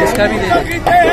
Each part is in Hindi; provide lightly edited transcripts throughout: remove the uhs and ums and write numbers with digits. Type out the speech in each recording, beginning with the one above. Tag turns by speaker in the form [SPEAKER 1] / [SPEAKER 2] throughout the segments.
[SPEAKER 1] इसका भी दे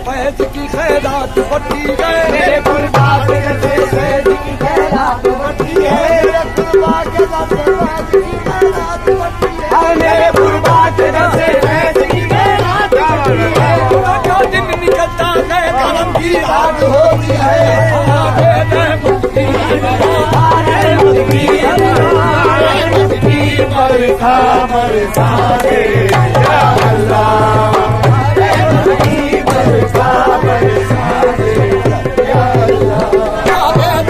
[SPEAKER 1] फैज की खैरात बढ़ती है, मेरे गुरबा के दर से फैज की खैरात बढ़ती है, मेरे गुरबा के दर से फैज की खैरात बढ़ती है, मेरे गुरबा के दर से फैज की खैरात बढ़ती है। जो दिन निकलता है करम की रात होती है। बरसा बरसा दे या अल्लाह, रहमत की बरसा बरसा दे या अल्लाह,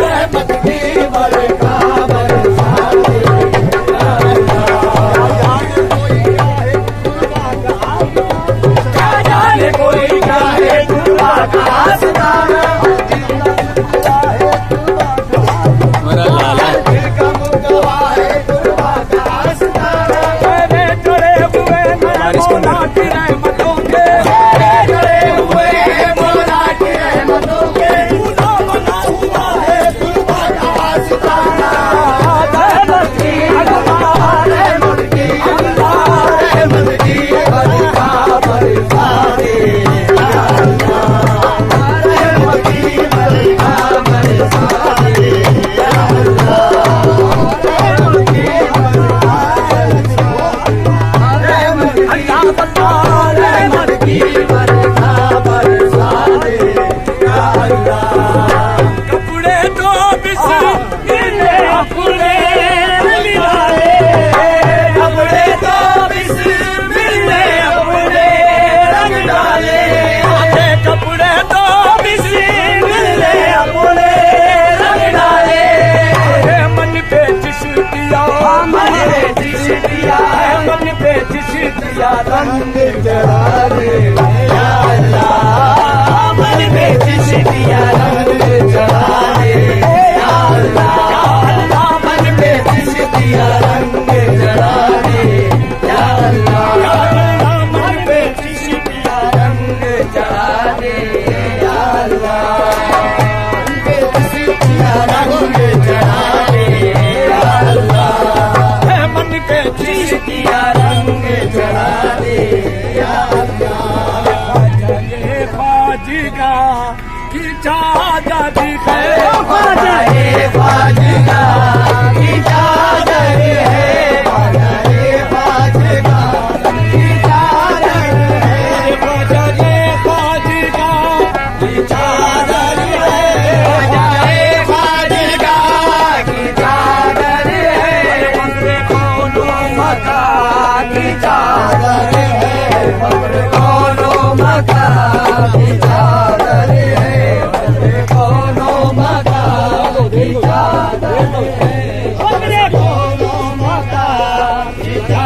[SPEAKER 1] रहमत की बरसा बरसा दे या अल्लाह। जाने कोई चाहे खुदा का आस्ताना, रंग चढ़ा दे या अल्लाह, मन में चिश्तिया रंग चढ़ा दे या अल्लाह, मन में चिश्तिया रंग चढ़ा दे या अल्लाह, मन में चिश्तिया रंग चढ़ा दे या अल्लाह, मन में चिश्तिया रंग चढ़ा दे या अल्लाह, मन में चिश्तिया रंग चढ़ा दे या अल्लाह। फाजिगा की चादर है, फाजाए फाजिगा की चादर है, फाजाए फाजिगा की चादर है, फाजाए फाजिगा की चादर है, फाजाए फाजिगा की चादर है, फक्र कोनो मका की चादर है, फक्र कोनो मका की चादर है, फक्र कोनो मका की चादर है,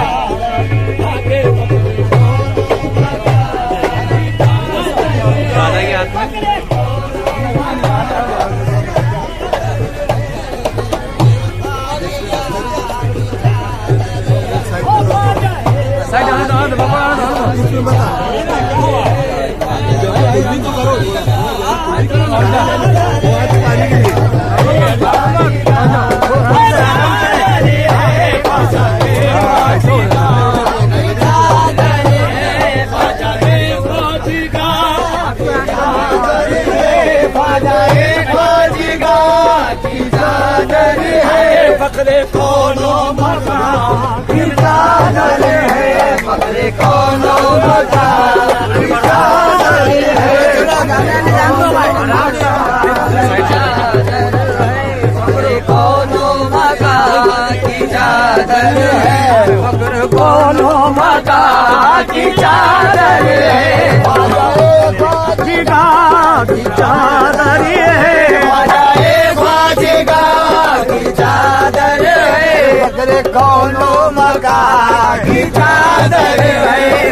[SPEAKER 1] फक्र कोनो मका की चादर है, फकरे कोनो मका की चादर है, फकरे कोनो मका की चादर है, फकरे कोनो मका की चादर है, फकरे कोनो मका की चादर है, फाजिगा की चादर है, फाजाए फाजिगा की चादर है, फकरे कोनो मका की चादर है,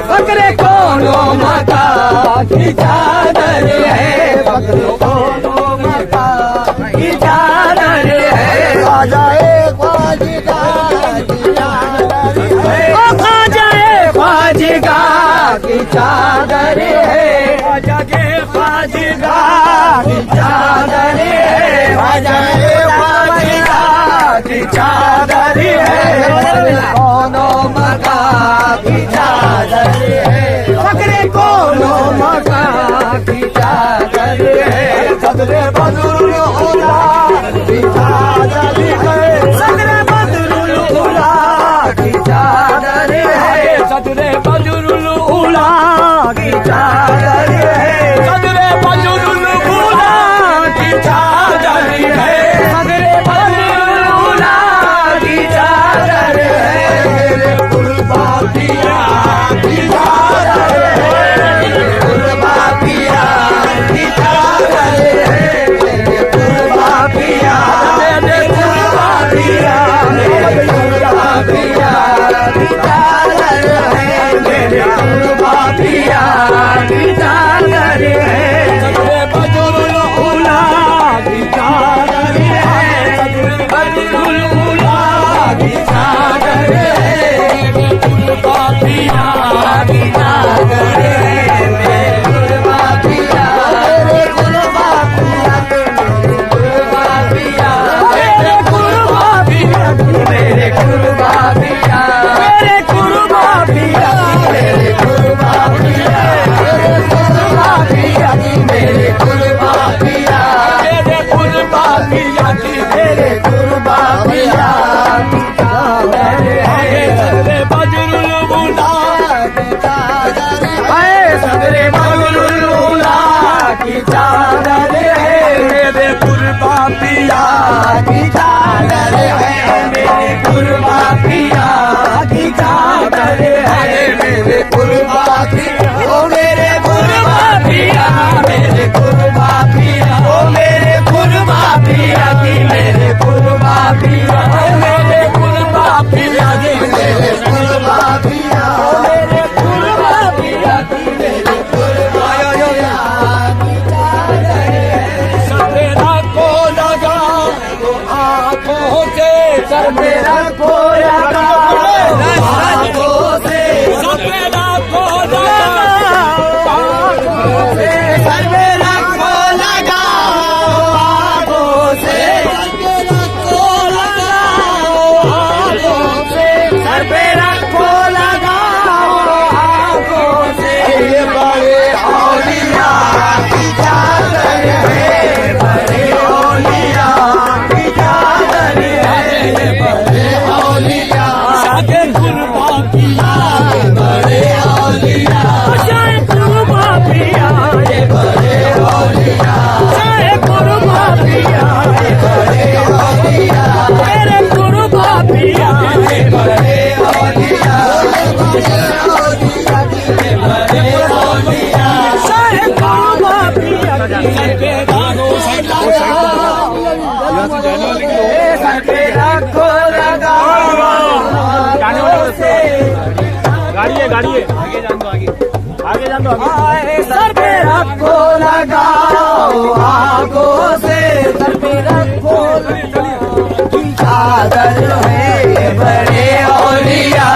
[SPEAKER 1] फकरे कोनो मका की चादर है, फकरे कोनो मका की चादर है, फाजाए फाजिगा की चादर है, फाजाए फाजिगा की चादर है, फाजाए फाजिगा की चादर है, फाजाए फाजिगा की चादर है, कोनो मका की चादर है, फकरे कोनो मका की चादर है, सदरे बदरुल उला की चादर है, सदरे बदरुल उला की चादर है, सदरे बदरुल उला की चादर है, सदरे बदरुल उला की चादर है, सदरे बदरुल उला की चादर है, मेरे कुर्बा पिया मेरे कुर्बा पिया मेरे कुर्बा पिया मेरे कुर्बा पिया मेरे कुर्बा पिया मेरे कुर्बा पिया सदरे बजरुल मुला सदरे बजरुल मुला की चादर है मेरे कुर्बा पिया की चादर है मेरे कुर्बा पिया की चादर है मेरे कुर्बा पिया ओ मेरे कुर्बा पिया मेरे कुर्बा पिया ओ मेरे कुर्बा पिया की मेरे कुर्बा पिया मेरे कुर्बा पिया की मेरे कुर्बा पिया मेरे कुर्बा पिया की मेरे कुर्बा सफेदा को लगा आंखों से सफेदा को लगा आंखों से सफेदा को लगा आंखों से सफेदा को लगा आंखों से सफेदा को लगा आंखों से सफेदा को लगा आंखों से ये बड़े औलिया की चादर है बड़े औलिया की चादर है बड़े औलिया शाके कुर्बा पिया बड़े औलिया शाहे कुर्बा पिया बड़े औलिया शाहे कुर्बा पिया बड़े औलिया मेरे कुर्बा पिया बड़े औलिया बड़े औलिया शाहे कुर्बा पिया सफेदा को लगा
[SPEAKER 2] गाड़ी है आगे जान दो आगे
[SPEAKER 1] सर पे रखो लगाओ आगों से सर पे रखो की चादर है ये बड़े औलिया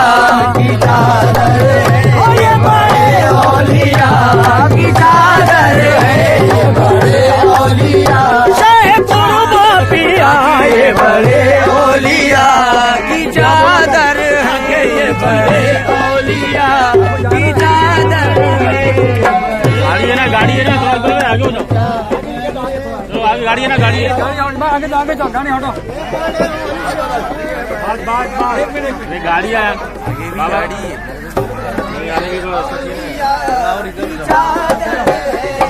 [SPEAKER 1] की चादर है ओ ये बड़े औलिया की चादर है ये बड़े औलिया शाहे कुर्बा पिया ये बड़े औलिया की चादर है ये बड़े औलिया की चादर है
[SPEAKER 2] गाड़ी है ना थोड़ा आगे हो जाओ चलो आगे गाड़ी है ना गाड़ी है
[SPEAKER 1] आगे जाओ गाड़ी हटो
[SPEAKER 2] बात ये गाड़ी है बाबा गाड़ी आने की और इधर
[SPEAKER 1] बड़े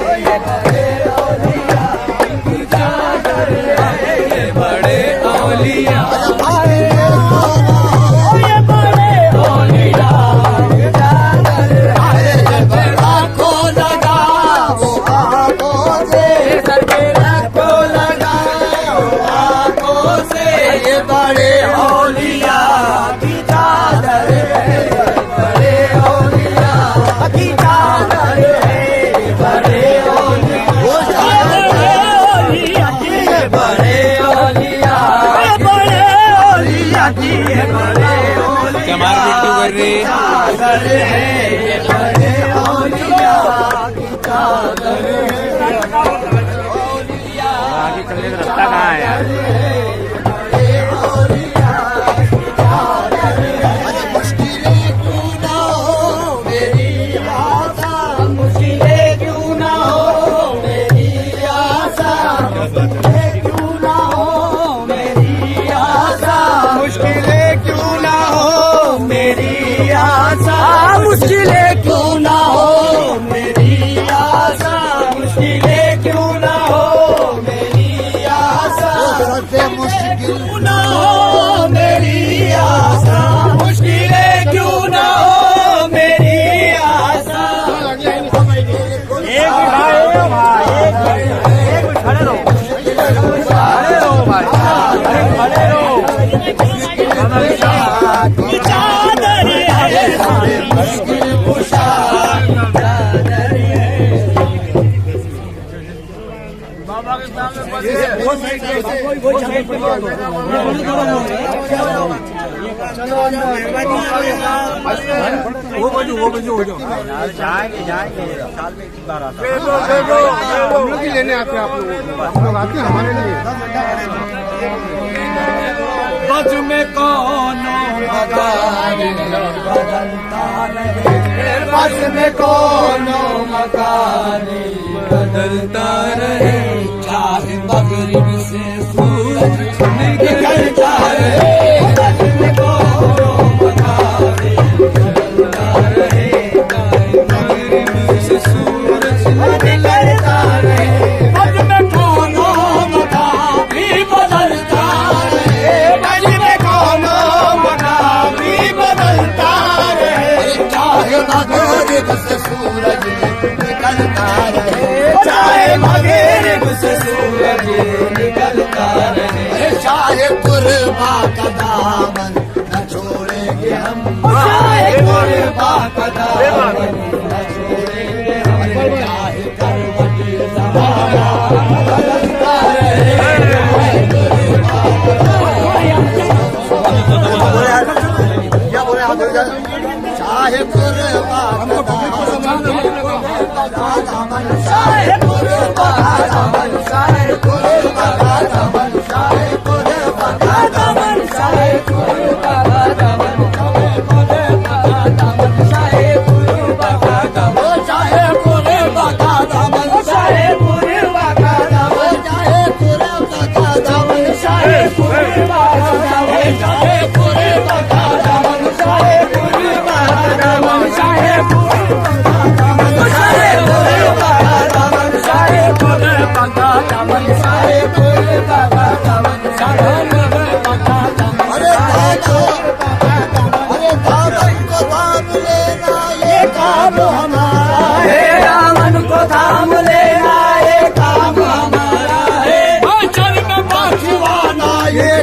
[SPEAKER 1] औलिया बड़े औलिया की चादर है बड़े औलिया की चादर है बड़े औलिया बड़े औलिया बड़े औलिया की बड़े औलिया चादर है बड़े औलिया की चादर है
[SPEAKER 2] आगे चलने का रास्ता कहाँ है यार
[SPEAKER 1] मुश्किलें क्यों ना हो मेरी आशा मुश्किलें क्यों ना हो मेरी आशा मुश्किल ना हो मेरी आशा मुश्किलें क्यों ना हो मेरी आशा खड़े रहो भाई खड़े रहो चादर है मुश्किल कुशा बाबा के सामने वो बजो हो जाओ जाएंगे साल में एक बार आता है
[SPEAKER 3] हम लोग ही लेने आते हैं आप लोग आते हैं हमारे लिए
[SPEAKER 1] बज में कोनो मकान बदलता रहे, बज में कोनो मकान बदलता रहे, चाहे मगरिब से सूरज निकलता रहे, बज में कोनो मकान बदलता रहे, चाहे मगरिब से सूरज निकलता रहे, बज में कोनो मकान भी बदलता रहे, बज में कोनो मकान भी बदलता रहे, चाहे मगरिब से सूरज निकलता रहे, चाहे मगरिब से सूरज निकलता रहे, चाहे कुर्बा का दामन न छोड़ेंगे हम, चाहे कुर्बा का दामन न छोड़ेंगे हम, चाहे करवट ज़माना बदलता रहे, चाहे कुर्बा का दामन, चाहे कुर्बा का दामन, चाहे कुर्बा का दामन, चाहे कुर्बा का दामन, चाहे कुर्बा का दामन, चाहे कुर्बा का दामन, चाहे कुर्बा का दामन, चाहे कुर्बा का दामन, चाहे कुर्बा का दामन, चाहे कुर्बा का दामन, चाहे कुर्बा का दामन, चाहे कुर्बा का दामन, चाहे कुर्बा का दामन, चाहे कुर्बा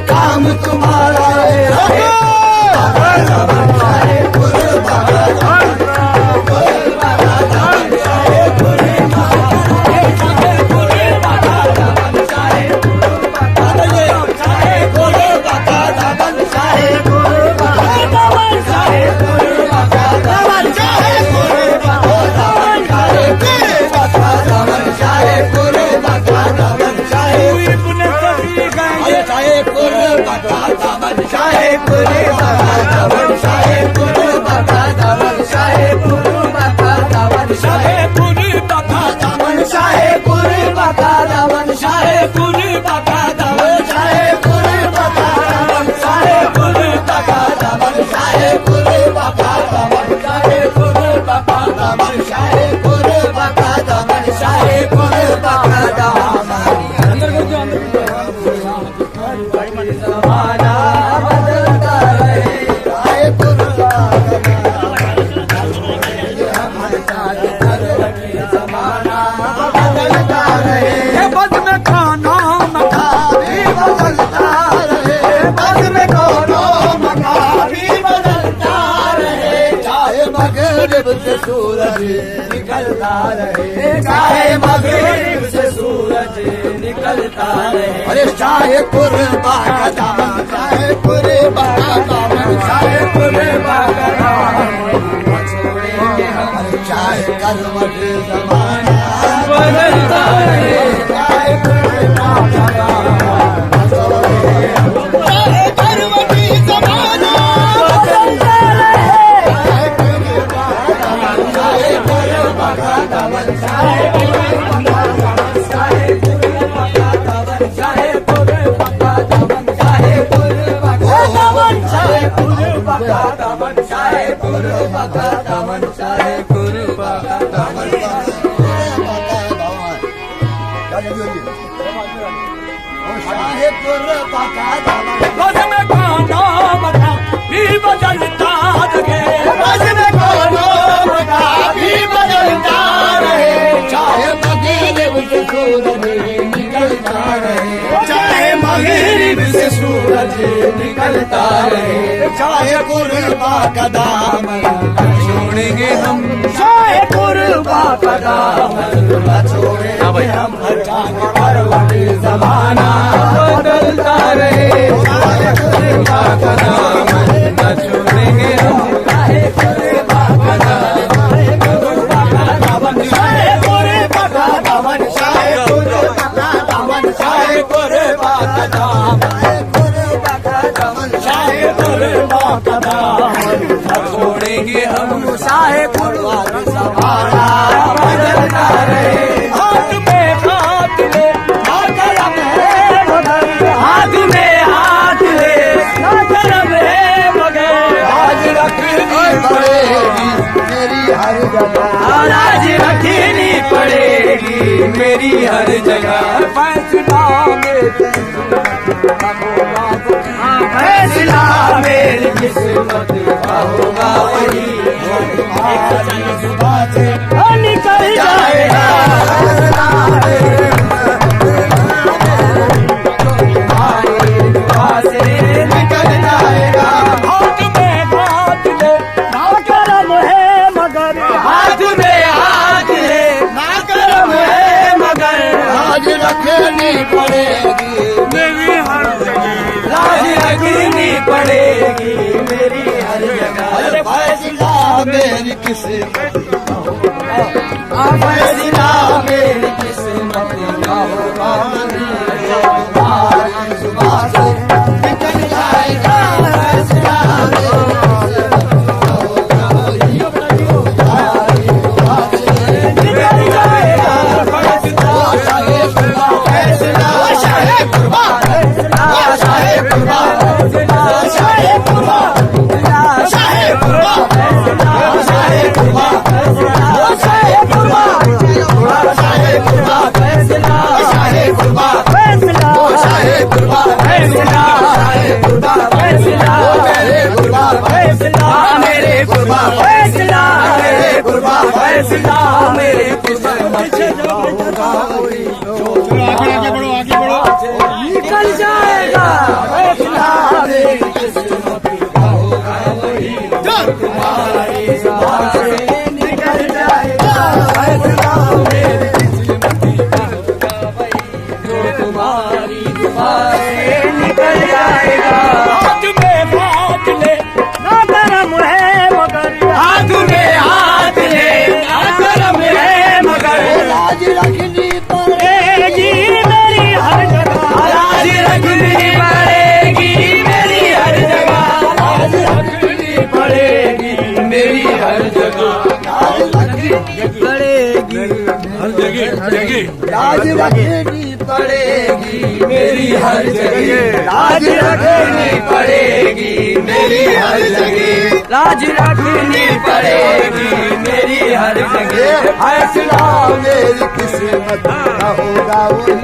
[SPEAKER 1] काम तुम्हारा है, चाहे कुर्बा का दामन, कुर्बा का दामन, चाहे कुर्बा का दामन, चाहे कुर्बा का दामन, चाहे कुर्बा का दामन, चाहे कुर्बा का दामन, चाहे कुर्बा का दामन, चाहे कुर्बा का दामन, चाहे कुर्बा का दामन, चाहे कुर्बा का दामन, चाहे कुर्बा का दामन, चाहे इब्ने कभी गए, चाहे कुर्बा का दामन, चाहे कुर्बा का दामन, चाहे कुर्बा का दामन, चाहे कुर्बा का दामन, चाहे कुर्बा का दामन, चाहे कुर्बा का दामन, चाहे कुर्बा का दामन, चाहे कुर्बा का दामन, चाहे कुर्बा का दामन, चाहे कुर्बा का दामन, चाहे कुर्बा का दामन, चाहे कुर्बा का दामन, चाहे कुर्बा का दामन, ज़माना बदलता रहे, चाहे कुर्बा ज़माना बदलता रहे, बद में कोनो मकान भी बदलता रहे, बद में कोनो मकान भी बदलता रहे, चाहे मगरिब से सूरज निकलता रहे, चाहे मगरिब से सूरज निकलता रहे, अरे चाहे कुर्बा का दामन, चाहे कुर्बा का दामन, चाहे कुर्बा का दामन छोड़ेंगे हम, चाहे करवट ज़माना बदलता रहे, चाहे कुर्बा का दामन छोड़ेंगे हम, चाहे करवट ज़माना बदलता रहे, चाहे कुर्बा का दामन, चाहे कुर्बा का दामन, चाहे कुर्बा का दामन, चाहे कुर्बा का दामन, चाहे कुर्बा का दामन, चाहे कुर्बा का दामन, चाहे कुर्बा का दामन, चाहे कुर्बा का दामन, चाहे कुर्बा का दामन, चाहे कुर्बा का दामन, बज में कोनो मकान भी बदलता रहे, बज में कोनो मकान भी बदलता रहे, चाहे मगरिब से सूरज निकलता रहे, चाहे मगरिब से सूरज निकलता रहे, चाहे कुर्बा का दामन छोड़ेंगे हम, चाहे कुर्बा का दामन छोड़ेंगे हम, चाहे करवट ज़माना बदलता रहे, चाहे कुर्बा का दामन छोड़ेंगे हम, चाहे कुर्बा का दामन, कुर्बा का दामन, चाहे कुर्बा का दामन, चाहे कुर्बा का दामन, चाहे कुर्बा का दामन, कुर्बा का दामन, होगा
[SPEAKER 3] छोड़ेंगे हम
[SPEAKER 1] चाहे कुर्बान सवारा बदलता रहे हाथ में हाथ ले ना करम है मगर हाथ में हाथ ले ना करम है मगर आज रखनी पड़ेगी मेरी हर जगह आज रखनी पड़ेगी मेरी हर जगह फैसला मेरी किस्मत का होगा वही निकल जाएगा निकल जाएगा हाथ में हाथ ले ना करम है मगर हाथ में हाथ ले ना करम है मगर आज रखनी पड़ेगी मेरी हर जगह आज रखनी पड़ेगी मेरी हर जगह फैसला मेरी किस्मत फैसला मेरी किस्मत का होगा सुबह से निकल जाएगा फैसला निकल जाएगा निकल जाएगा फैसला मेरी किस्मत का होगा वही तुम्हारी जुबान से निकल जाएगा फैसला मेरी किस्मत का होगा वही जो तुम्हारी जुबान से निकल जाएगा हाथ में हाथ ले ना करम है मगर हाथ में हाथ ले ना करम है मगर आज रखनी पड़ेगी मेरी हर जगह आज रखनी पड़ेगी मेरी हर जगह आज रखनी पड़ेगी मेरी हर जगह आज रखनी पड़ेगी हर जगह आज रखनी पड़ेगी मेरी हर जगह आज रखनी पड़ेगी मेरी हर जगह लाज रखनी पड़ेगी मेरी हर जगह फैसला मेरी किस्मत का होगा वही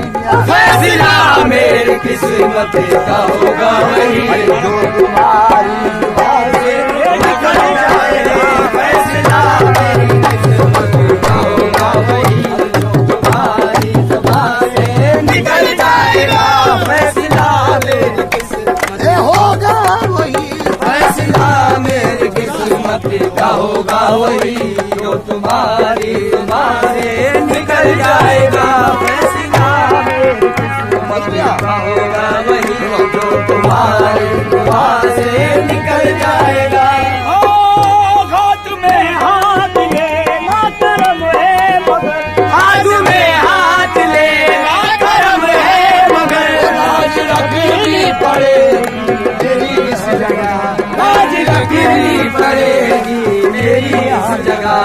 [SPEAKER 1] फैसला मेरी किस्मत का होगा वही जो तुम्हारी जुबान से निकल जाएगा फैसला मेरी किस्मत का होगा वही जो तुम्हारी जुबान से निकल जाएगा फैसला मेरी किस्मत होगा वही फैसला मेरी किस्मत का होगा वही जो तुम्हारी जुबान से निकल जाएगा फैसला मेरी किस्मत का होगा वही जो तुम्हारी जुबान से निकल जाएगा हाथ में हाथ ले ना करम है मगर हाथ में हाथ ले ना करम है मगर आज रखनी पड़ेगी मेरी इस जगह आज रखनी पड़ेगी मेरी हर जगह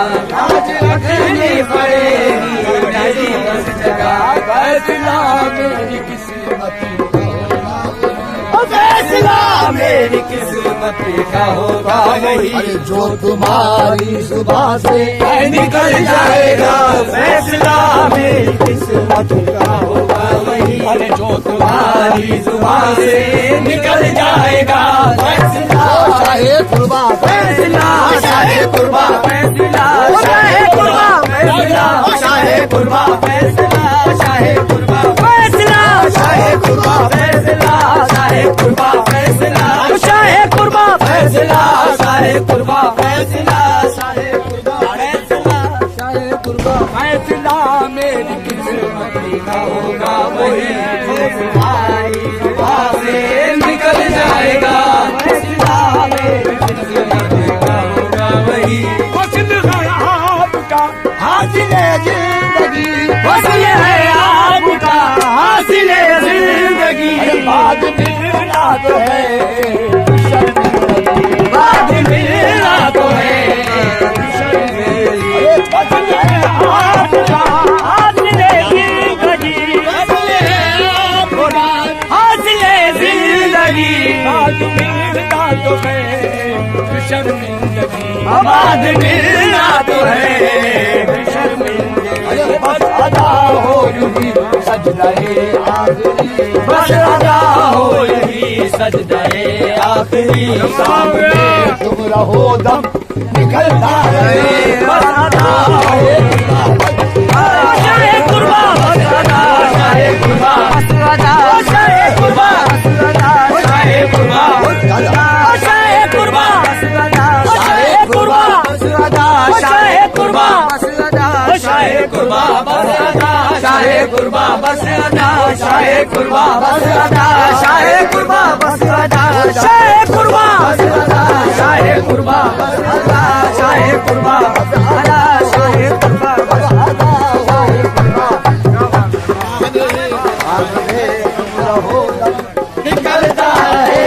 [SPEAKER 1] आज रखनी पड़ेगी मेरी इस जगह फैसला मेरी किस्मत फैसला मेरी किस्मत का होगा वही जो तुम्हारी सुबह से निकल जाएगा फैसला मेरी किस्मत का होगा वही अरे जो तुम्हारी जुबान से निकल जाएगा फैसला चाहे कुर्बा फैसला चाहे कुर्बा फैसला चाहे कुर्बा फैसला चाहे कुर्बा फैसला चाहे कुर्बा फैसला चाहे कुर्बा फैसला चाहे कुर्बा फैसला चाहे कुर्बा फैसला चाहे कुर्बा फैसला चाहे कुर्बा फैसला चाहे कुर्बा फैसला मेरी किस्मत का होगा वही तुम्हारी जुबान से निकल जाएगा फैसला मेरी किस्मत का होगा वही वसील है आपका हासिल है जिंदगी वसील है आपका हासिल है जिंदगी बाद मिलना तो है
[SPEAKER 3] शर्मिंदगी
[SPEAKER 1] आबाद मिलना तो है शर्मिंदगी बस अदा हो यूं सजदाए आखिरी
[SPEAKER 3] बस अदा हो यही सजदाए आखिरी
[SPEAKER 1] सामने तुम रहो दम निकलता रहे बस अदा हो
[SPEAKER 3] शाहे कुर्बा बस अदा शाहे कुर्बा बस अदा शाहे कुर्बा शाहे कुर्बा शाहे कुर्बा शाहे कुर्बा शाहे कुर्बा शाहे कुर्बा बस अदा शाहे कुर्बा बस अदा शाहे कुर्बा बस अदा शाहे कुर्बा बस अदा शाहे कुर्बा बस अदा शाहे कुर्बा बस अदा शाहे कुर्बा बस अदा शाहे कुर्बा बस अदा
[SPEAKER 1] रहो दम
[SPEAKER 3] निकलता है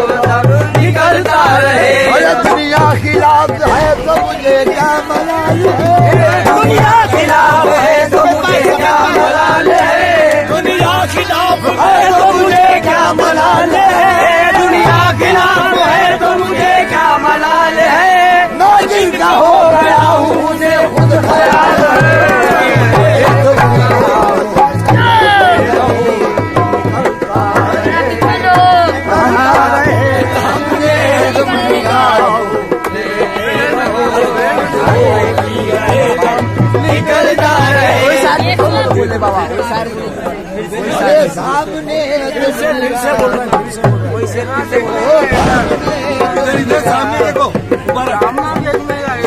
[SPEAKER 3] निकलता रहे
[SPEAKER 1] दुनिया खिलाफ है तो मुझे क्या मलाल है
[SPEAKER 3] दुनिया खिलाफ है तो मुझे क्या मलाल है दुनिया खिलाफ है तो मुझे क्या मलाल है दुनिया खिलाफ है तो मुझे क्या मलाल है
[SPEAKER 1] नाजिल का हो गया हूँ मुझे खुद ख्याल
[SPEAKER 3] निकलता रहे
[SPEAKER 1] बोले बाबा सामने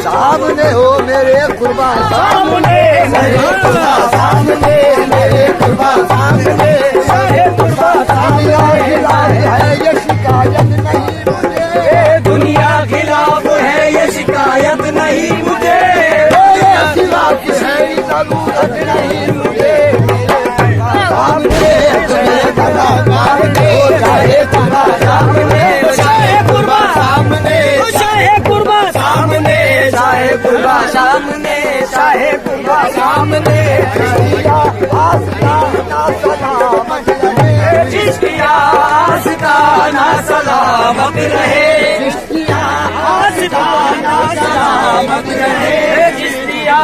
[SPEAKER 1] सामने हो मेरे कुर्बान
[SPEAKER 3] सामने
[SPEAKER 1] सामने मेरे कुर्बान सामने है ये शिकायत नहीं मुझे
[SPEAKER 3] दुनिया खिलाफ है ये शिकायत नहीं मुझे
[SPEAKER 1] सिवा किसी जरूरत नहीं मुझे सामने चाहे कुर्बा
[SPEAKER 3] सामने शाहे कुर्बा सामने शाहे कुर्बा सामने शाहे कुर्बा सामने शाहे कुर्बा सामने जिसकिया आस्ताना सलामत रहे जिसकिया आस्ताना सलामत रहे जिसकिया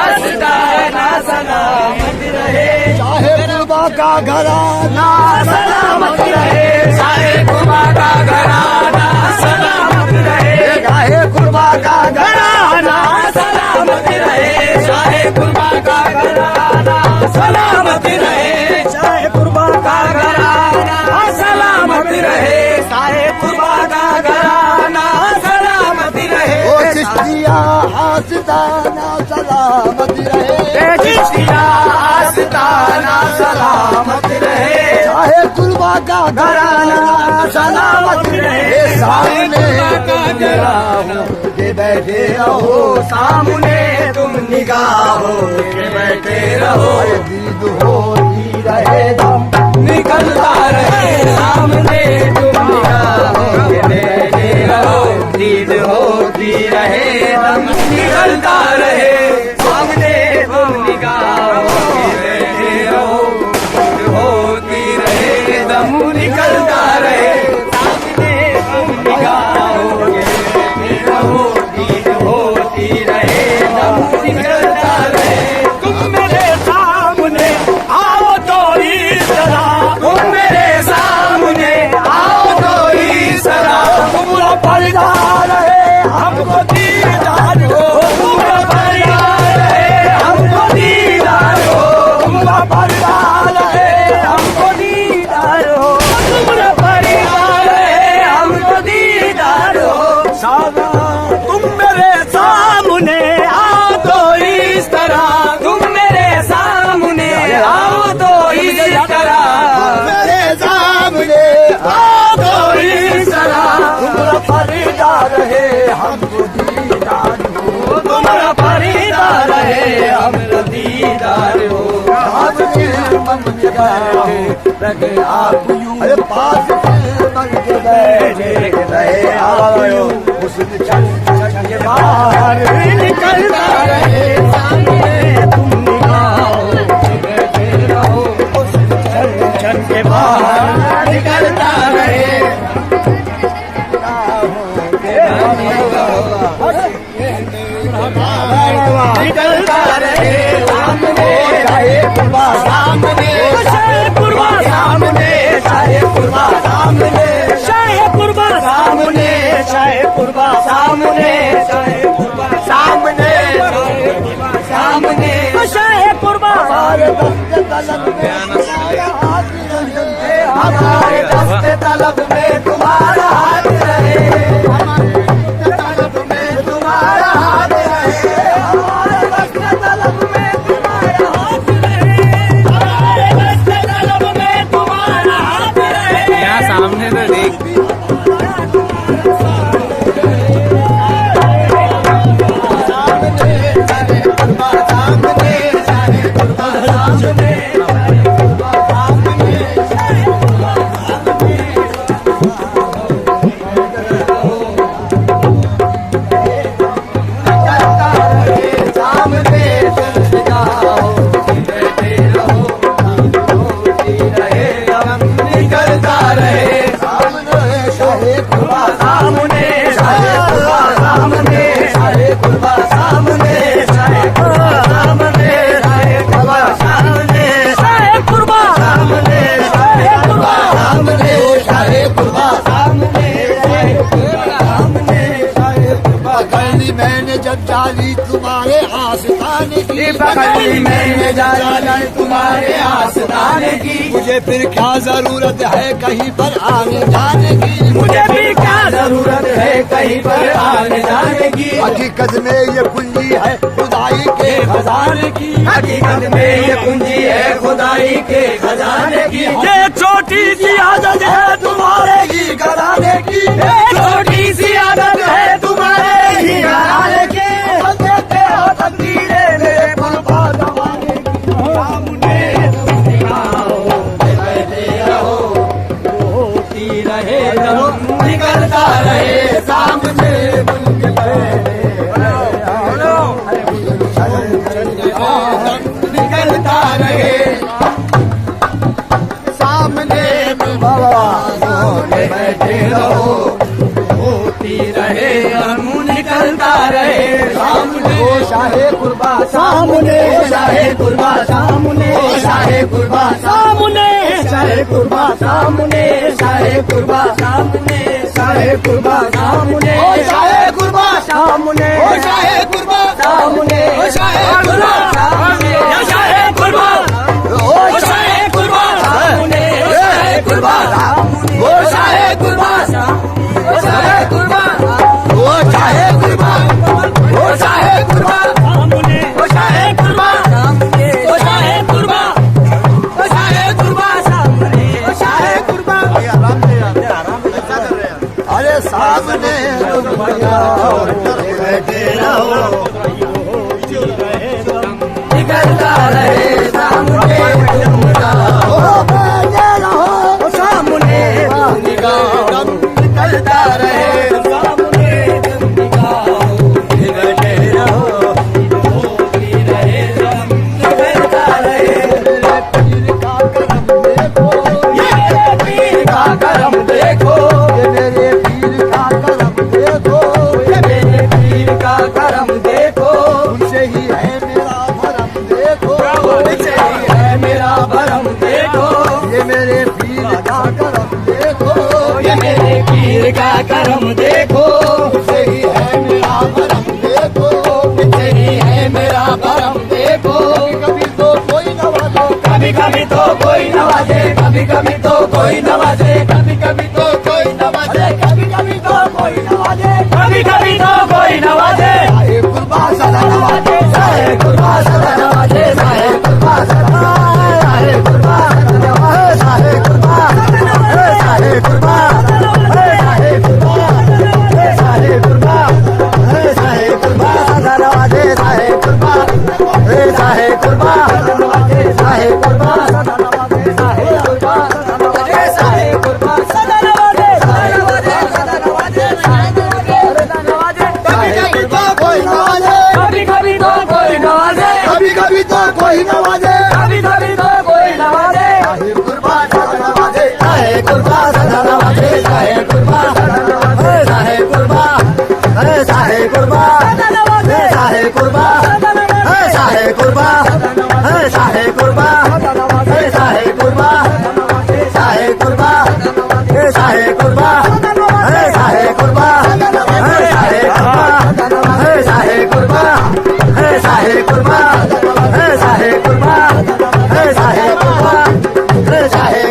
[SPEAKER 3] आस्ताना सलामत रहे
[SPEAKER 1] चाहे कुर्बा का घराना
[SPEAKER 3] सलामत रहे शाहे कुर्बा का घराना सलामत रहे
[SPEAKER 1] चाहे कुर्बा का
[SPEAKER 3] घराना सलामत रहे शाहे कुर्बा का घराना सलामत रहे शाहे कुर्बा का घराना सलामत रहे शाहे कुर्बा का घराना सलामत रहे
[SPEAKER 1] ओ चिश्तिया आस्ताना सलामत रहे
[SPEAKER 3] जिसकिया आस्ताना सलामत रहे
[SPEAKER 1] चाहे कुर्बा का घराना
[SPEAKER 3] सलामत रहे
[SPEAKER 1] सामने
[SPEAKER 3] के बैठे रहो सामने तुम निगाहो के बैठे रहो
[SPEAKER 1] दीद होती रहे दम
[SPEAKER 3] निकलता रहे सामने तुम निगाहो के बैठे रहो दीद होती रहे दम निकलता रहे सामने तुम निगाहो के बैठे रहो दीद होती रहे दम निकलता रहे सामने तुम निगाहो के बैठे रहो दीद होती रहे दम निकलता रहे तुम मेरे सामने आओ तो इस तरह तुम मेरे सामने आओ तो इस तरह तुम पर्दा रहे हमको दीदार हो तुम पर्दा रहे हमको दीदार हो तुम पर्दा रहे हमको दीदार हो तुम पर्दा रहे हमको दीदार हो सादा तुम मेरे सामने आओ तो इस तरह तुम मेरे सामने आओ तो इस तरह
[SPEAKER 1] मेरे सामने
[SPEAKER 3] आओ तो इस तरह
[SPEAKER 1] तुम्हारा फरीदा रहे हमको दीदार हो
[SPEAKER 3] तुम्हारा फरीदा रहे हमको दीदार हो
[SPEAKER 1] पास मन के बैठे रहे आप यूं अरे पास मन के बैठे रहे आप यूं उस चल के बाहर
[SPEAKER 3] निकलता रहे सामने तुम निगाहों से बैठे रहो उस चल के बाहर निकलता रहे। निकलता रहे सामने चाहे कुर्बा सामने चाहे कुर्बा सामने चाहे कुर्बा सामने चाहे कुर्बा सामने चाहे कुर्बा सामने चाहे कुर्बा सामने सामने चाहे कुर्बा हमारे दस्ते तलब में तुम्हारा हाथ रहे।
[SPEAKER 2] सामने तो देख
[SPEAKER 1] मैंने जब जाली तुम्हारे आस्ताने की,
[SPEAKER 3] पकड़ी मैंने जाली तुम्हारे आस्ताने की।
[SPEAKER 1] मुझे फिर क्या जरूरत है कहीं पर आने जाने की,
[SPEAKER 3] मुझे फिर क्या जरूरत है कहीं पर आने जाने की।
[SPEAKER 1] हकीकत में ये कुंजी है खुदाई के खजाने की,
[SPEAKER 3] हकीकत में ये कुंजी है खुदाई के खजाने की।
[SPEAKER 1] ये छोटी सी आदत है तुम्हारे ही घराने की,
[SPEAKER 3] छोटी सी आदत है तुम्हारे ही घराने की।
[SPEAKER 1] देते हो तकदीरें मेरे पुरबा जमाने की,
[SPEAKER 3] सामने बैठे रहो होती रहे दम निकलता रहे सामने मुल्क बैठे निकलता रहे सामने बैठे रहो होती रहे दम निकलता रहे सामने।
[SPEAKER 1] ओ शाहे कुर्बा
[SPEAKER 3] सामने शाहे कुर्बा सामने शाहे कुर्बा सामने शाहे कुर्बा सामने शाहे कुर्बा सामने शाहे कुर्बा सामने
[SPEAKER 1] ओ शाहे कुर्बा
[SPEAKER 3] सामने
[SPEAKER 1] ओ शाहे कुर्बा
[SPEAKER 3] सामने
[SPEAKER 1] ओ शाहे कुर्बा
[SPEAKER 3] सामने शाहे कुर्बा
[SPEAKER 1] ओ
[SPEAKER 3] शाहे कुर्बा सामने शाहे कुर्बा
[SPEAKER 1] ओ शाहे कुर्बा
[SPEAKER 3] शाहे कुर्बा
[SPEAKER 1] ओ शाहे कुर्बा
[SPEAKER 3] ओ शाहे कुर्बा सामने ओ शाहे कुर्बा सामने ओ शाहे कुर्बा ओ शाहे कुर्बा सामने ओ शाहे कुर्बा।
[SPEAKER 1] अरे सामने तुम बैठे रहो
[SPEAKER 3] निकलता रहे सामने तुम
[SPEAKER 1] ओ बैठे रहो
[SPEAKER 3] सामने निकलता रहे सामने तुम बैठे रहो होती रहे दम निकलता रहे।
[SPEAKER 1] पीर का करम देखो
[SPEAKER 3] ये मेरे पीर का करम देखो
[SPEAKER 1] ये मेरे पीर का करम देखो
[SPEAKER 3] ये मेरे पीर का करम देखो
[SPEAKER 1] उनसे ही है मेरा भरम देखो
[SPEAKER 3] उनसे ही है मेरा भरम देखो
[SPEAKER 1] ये मेरे पीर का करम देखो
[SPEAKER 3] ये मेरे पीर का करम देखो
[SPEAKER 1] उनसे ही है मेरा भरम देखो
[SPEAKER 3] उनसे ही है मेरा भरम देखो।
[SPEAKER 1] कभी तो कोई नवाजो
[SPEAKER 3] कभी कभी तो कोई नवाजे कभी कभी तो कोई नवाजे कभी कभी तो कोई नवाजे
[SPEAKER 1] कभी कभी तो कोई नवाजे
[SPEAKER 3] कभी कभी तो कोई नवाजे
[SPEAKER 1] साहे कुर्बा सदा नवाजे
[SPEAKER 3] साहे कुर्बा सदा नवाजे साहे कुर्बा सदा साहे कुर्बा
[SPEAKER 1] साहे कुर्बा
[SPEAKER 3] साहे कुर्बा साहे कुर्बा साहे कुर्बा
[SPEAKER 1] साहे कुर्बा सदा नवाजे साहे कुर्बा
[SPEAKER 3] साहे कुर्बा
[SPEAKER 1] साहे कुर्बा
[SPEAKER 3] सदा नवाजे साहे कुर्बा साहे कुर्बा सदा नवाजे साहे नवाजे सदा नवाजे साहे नवाजे
[SPEAKER 1] कभी कभी तो कोई नवाजे
[SPEAKER 3] कभी कभी तो कोई नवाजे
[SPEAKER 1] कभी कभी तो कोई नवाजे
[SPEAKER 3] कभी कभी तो कोई नवाजे
[SPEAKER 1] साहे कुर्बा सदा नवाजे
[SPEAKER 3] कुर्बा सदा नवाजे शाहे कुर्बा शाहे कुर्बा शाहे कुर्बा शाहे कुर्बा शाहे कुर्बा शाहे कुर्बा शाहे कुर्बा शाहे कुर्बा शाहे कुर्बा शाहे कुर्बा शाहे कुर्बा शाहे कुर्बा शाहे कुर्बा शाहे कुर्बा शाहे कुर्बा शाहे कुर्बा शाहे कुर्बा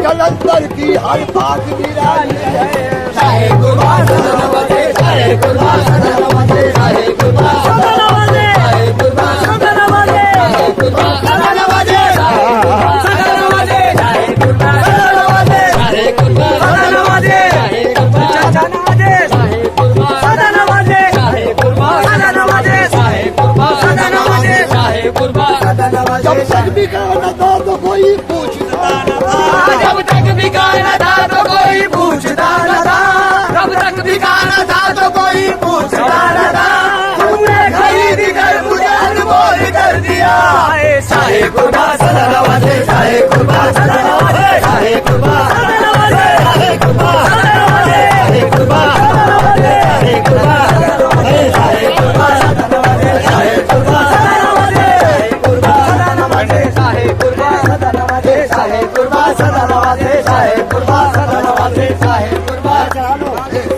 [SPEAKER 1] कलंदर की हर बात निराली है
[SPEAKER 3] शाहे कुर्बा सदा नवाजे शाहे कुर्बा सदा नवाजे शाहे कुर्बा सदा नवाजे शाहे कुर्बा सदा नवाजे शाहे कुर्बा सदा नवाजे सदा नवाजे शाहे कुर्बा सदा नवाजे शाहे कुर्बा सदा नवाजे शाहे कुर्बा सदा नवाजे शाहे कुर्बा सदा नवाजे शाहे कुर्बा सदा नवाजे शाहे कुर्बा सदा नवाजे शाहे कुर्बा सदा नवाजे
[SPEAKER 1] जब तक भी गाना था तो कोई पूछता न था
[SPEAKER 3] जब तक भी गाना था तो कोई पूछता न था जब तक भी गाना था तो कोई पूछता न था तुमने खरीद कर मुझे अनमोल कर दिया शाहे कुर्बा सदा नवाजे शाहे कुर्बा सदा नवाजे शाहे कुर्बा सदा नवाजे शाहे कुर्बा सदा नवाजे शाहे कुर्बा सदा नवाजे शाहे कुर्बा शाहे कुर्बा सदा नवाजे शाहे कुर्बा सदा नवाजे शाहे कुर्बा सदा नवाजे शाहे कुर्बा सदा नवाजे शाहे कुर्बा सदा नवाजे शाहे कुर्बा सदा नवाजे शाहे कुर्बा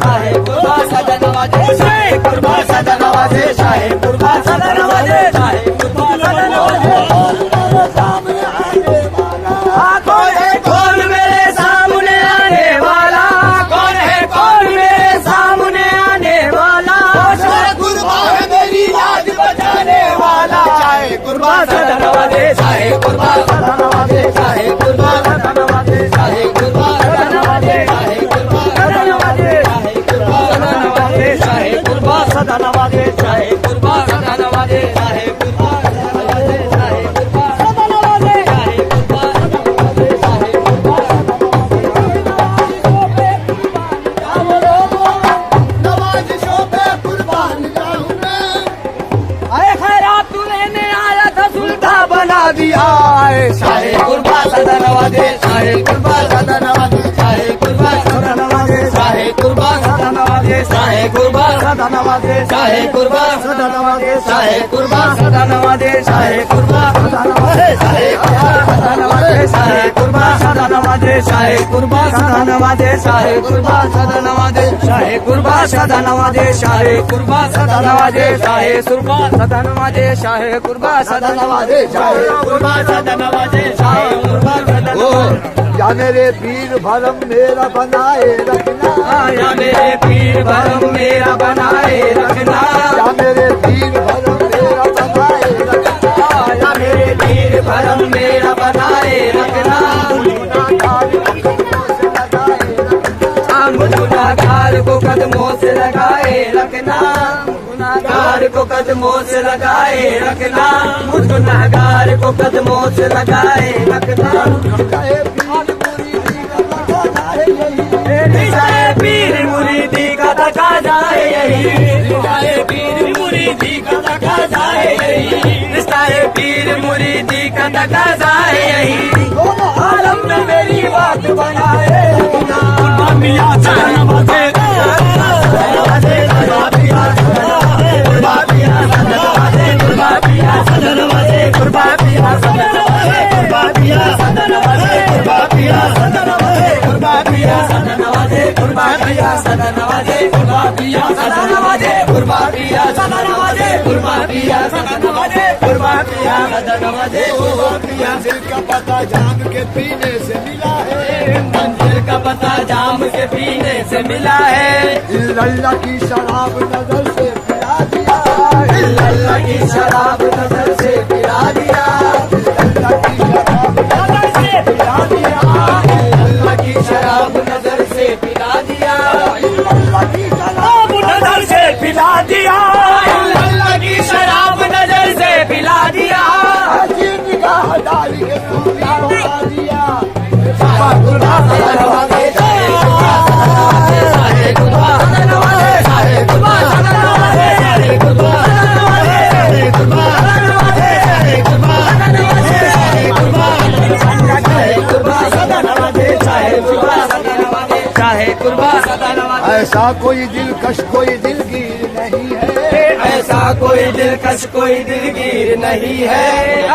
[SPEAKER 3] शाहे कुर्बा सदा नवाजे शाहे कुर्बा सदा नवाजे शाहे कुर्बा सदा नवाजे शाहे कुर्बा सदा नवाजे
[SPEAKER 1] सामने आने वाला
[SPEAKER 3] कौन है कौन मेरे सामने आने वाला कौन है कौन मेरे सामने आने वाला शाहे कुर्बा है मेरी याद बचाने वाला शाहे कुर्बा सदा नवाजे शाहे कुर्बा सदा नवाजे शाहे कुर्बा सदा नवाजे शाहे कुर्बा सदा नवाजे शाहे कुर्बा सदा नवाजे शाहे कुर्बा सदा नवाजे शाहे कुर्बा सदा नवाजे शाहे कुर्बा सदा नवाजे शाहे कुर्बा सदा नवाजे शाहे कुर्बा सदा नवाजे शाहे कुर्बा सदा नवाजे शाहे कुर्बा
[SPEAKER 1] नवाजिशों पे कुर्बान जाऊं मैं
[SPEAKER 3] अरे खैरात तू लेने आया था सुल्तान बना दिया शाहे कुर्बा सदा नवाजे शाहे कुर्बा सदा नवाजे शाहे कुर्बा सदा नवाजे शाहे कुर्बा सदा नवाजे शाहे कुर्बा सदा नवाजे शाहे कुर्बा सदा नवाजे शाहे कुर्बा सदा नवाजे शाहे कुर्बा सदा नवाजे शाहे कुर्बा सदा नवाजे शाहे कुर्बा सदा नवाजे शाहे कुर्बा सदा नवाजे शाहे कुर्बा सदा नवाजे शाहे कुर्बा सदा नवाजे शाहे कुर्बा सदा नवाजे शाहे कुर्बा सदा नवाजे शाहे कुर्बा सदा नवाजे शाहे कुर्बा सदा
[SPEAKER 1] या मेरे पीर भरम मेरा बनाए रखना
[SPEAKER 3] या मेरे पीर भरम मेरा बनाए रखना
[SPEAKER 1] या मेरे पीर भरम मेरा बनाए रखना
[SPEAKER 3] या मेरे पीर भरम मेरा बनाए रखना गुनाहगार को कदमों से लगाए रखना गुनाहगार को कदमों से लगाए रखना गुनाहगार को कदमों से लगाए रखना चाहे पीर मुरीदी का तका जाए यही चाहे पीर मुरीदी का तका जाए यही चाहे पीर मुरीदी का तका जाए यही आलम में मेरी बात बनाए कुर्बा पिया सदा नवाजे कुर्बा पिया सदा नवाजे कुर्बा पिया सदा नवाजे कुर्बा पिया सदा नवाजे कुर्बा पिया सदा नवाजे कुर्बा पिया सदा नवाजे कुर्बा पिया सदा नवाजे कुर्बा पिया सदा नवाजे कुर्बा पिया सदा नवाजे कुर्बा पिया
[SPEAKER 1] मंजिल का पता जाम के पीने से मिला है
[SPEAKER 3] मंजिल का पता जाम के पीने से मिला है
[SPEAKER 1] अल्लाह की शराब नजर से पिला दिया
[SPEAKER 3] अल्लाह की शराब नजर से पिला दिया
[SPEAKER 1] अल्लाह की शराब नजर से पिला दिया
[SPEAKER 3] अल्लाह की शराब नजर से पिला दिया
[SPEAKER 1] अल्लाह की शराब
[SPEAKER 3] नजर से पिला दिया अल्लाह की शराब नजर से पिला दिया
[SPEAKER 1] अजीब निगाह डाल के सूफिया बना दिया
[SPEAKER 3] कुर्बा सदा नवाजे साहे कुर्बा सदा नवाजे साहे कुर्बा सदा नवाजे साहे कुर्बा सदा नवाजे साहे कुर्बा सदा नवाजे साहे कुर्बा सदा नवाजे साहे कुर्बा सदा नवाजे साहे कुर्बा सदा नवाजे साहे कुर्बा सदा नवाजे
[SPEAKER 1] ऐसा कोई दिलकश कोई दिलगीर नहीं है
[SPEAKER 3] ऐसा कोई दिलकश कोई दिलगीर नहीं है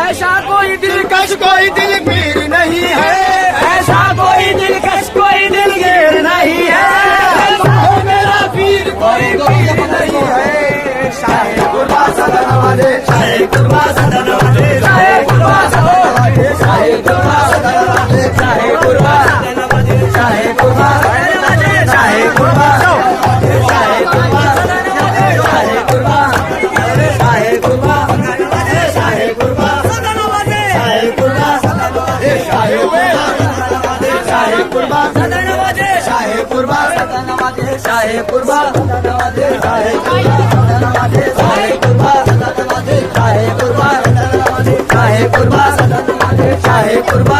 [SPEAKER 3] ऐसा कोई दिलकश कोई दिलगीर नहीं है ऐसा कोई दिलकश कोई दिलगीर नहीं है ऐसा मेरा पीर कोई वीर नहीं है शाहे कुर्बा सदा नवाजे शाहे कुर्बा सदा नवाजे शाहे कुर्बा सदा नवाजे शाहे कुर्बा सदा नवाजे शाहे कुर्बा सदा नवाजे शाहे कुर्बा सदा नवाजे शाहे कुर्बा शाहे कुर्बा सदा नवाजे शाहे कुर्बा शाहे कुर्बा शाहे कुर्बा सदा नवाजे शाहे कुर्बा सदा नवाजे शाहे कुर्बा सदा नवाजे शाहे कुर्बा सदा नवाजे शाहे कुर्बा सदा नवाजे शाहे कुर्बा सदा नवाजे शाहे कुर्बा सदा नवाजे शाहे कुर्बा सदा नवाजे शाहे कुर्बा